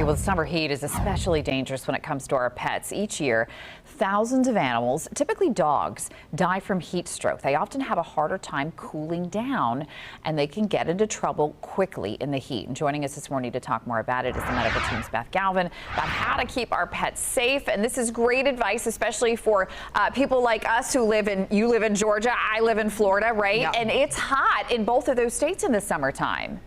Well, the summer heat is especially dangerous when it comes to our pets. Each year, thousands of animals, typically dogs, die from heat stroke. They often have a harder time cooling down, and they can get into trouble quickly in the heat. And joining us this morning to talk more about it is the medical team's Beth Galvin about how to keep our pets safe. And this is great advice, especially for people like us who you live in Georgia, I live in Florida, right? Yep. And it's hot in both of those states in the summertime.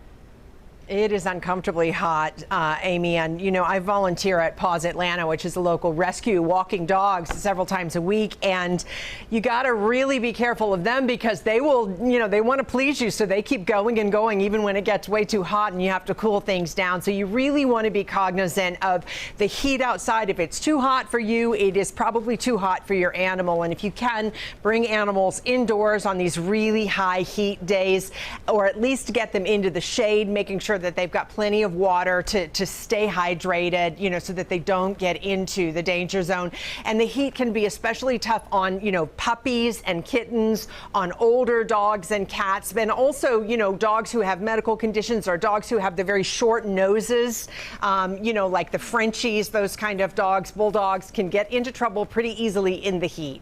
It is uncomfortably hot, Amy, and I volunteer at Paws Atlanta, which is a local rescue walking dogs several times a week, and you got to really be careful of them because they will, they want to please you, so they keep going and going even when it gets way too hot and you have to cool things down. So you really want to be cognizant of the heat outside. If it's too hot for you, it is probably too hot for your animal, and if you can, bring animals indoors on these really high heat days, or at least get them into the shade, making sure that they've got plenty of water to stay hydrated, so that they don't get into the danger zone. And the heat can be especially tough on, puppies and kittens, on older dogs and cats, and also, dogs who have medical conditions or dogs who have the very short noses, like the Frenchies, those kind of dogs, bulldogs, can get into trouble pretty easily in the heat.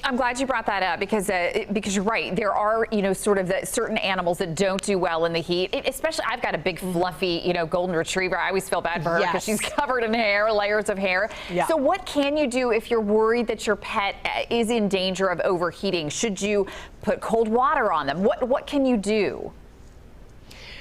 I'm glad you brought that up because you're right. There are, sort of certain animals that don't do well in the heat. Especially, I've got a big fluffy, golden retriever. I always feel bad for her because she's covered in hair, layers of hair. Yeah. So what can you do if you're worried that your pet is in danger of overheating? Should you put cold water on them? What can you do?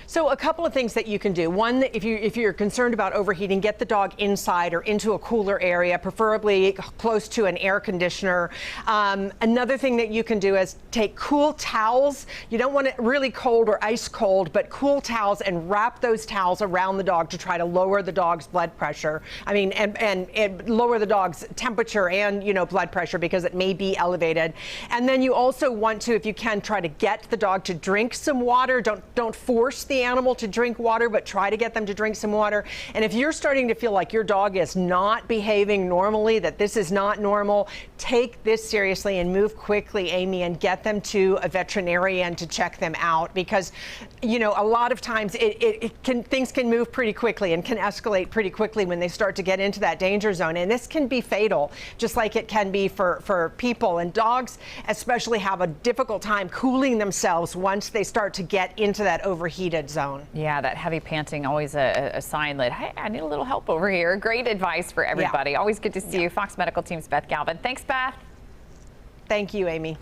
So a couple of things that you can do. One, if you're concerned about overheating, get the dog inside or into a cooler area, preferably close to an air conditioner. Another thing that you can do is take cool towels. You don't want it really cold or ice cold, but cool towels, and wrap those towels around the dog to try to lower the dog's blood pressure. And lower the dog's temperature and, blood pressure because it may be elevated. And then you also want to, if you can, try to get the dog to drink some water. Don't force the animal to drink water, but try to get them to drink some water. And if you're starting to feel like your dog is not behaving normally, that this is not normal, take this seriously and move quickly, Amy, and get them to a veterinarian to check them out, because a lot of times things can move pretty quickly and can escalate pretty quickly when they start to get into that danger zone, and this can be fatal, just like it can be for people. And dogs especially have a difficult time cooling themselves once they start to get into that overheated zone. Yeah, that heavy panting, always a sign that, hey, I need a little help over here. Great advice for everybody. Always good to see you. Fox Medical Team's Beth Galvin. Thanks, Beth. Thank you, Amy.